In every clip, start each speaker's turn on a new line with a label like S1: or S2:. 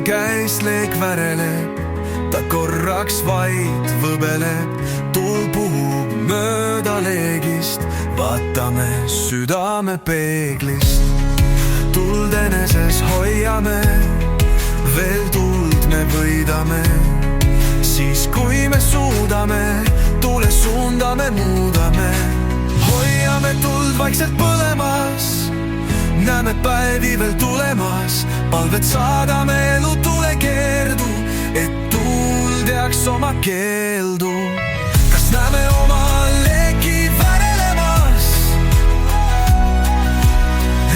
S1: käes leek väreleb, ta korraks vaid võbeleb. Tuul puhub mööda leegist, vaatame südame peeglist. Tuld eneses hoiame, veel tuld me võidame. Siis kui me suudame, tuule suunda me muudame. Hoiame tuld vaikselt põlemas, näeme päevi veel tulemas. Palved saadame elu tule keerdu, et tuul teaks oma keeldu. Kas näeme oma leeki värelemas?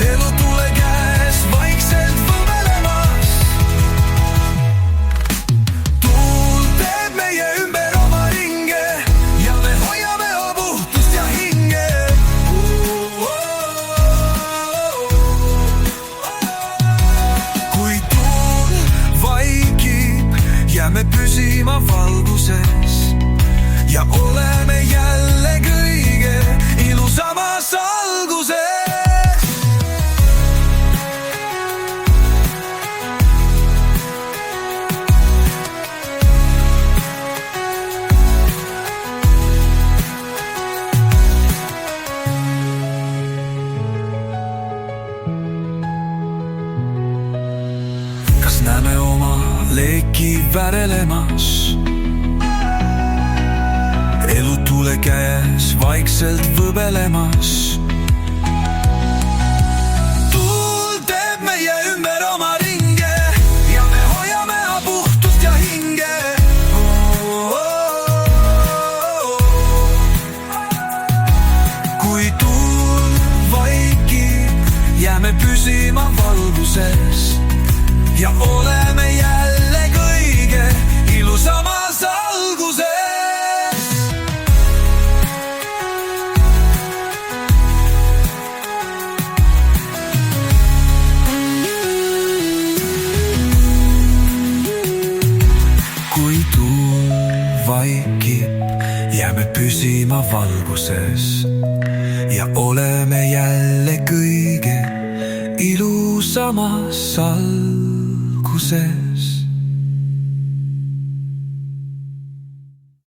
S1: Elu tule käes vaikselt võbelemas. Tuul teeb meie ümber oma ringe ja me hoiame puhtust ja hinge. Kui tuul vaikib, jääme püsima valguses ja oleme jälle kõige ilusamas alguses. Kas näeme oma leeki värelemas? Elu tule käes vaikselt võbelemas. Tuul teeb meie ümber oma ringe ja me hoiame puhtust ja hinge. Kui tuul vaikib, jääme püsima valguses ja oleme jälle kõige ilusamas alguses. Kui tuul vaikib, jääme püsima valguses ja oleme jälle kõige ilusamas alguses.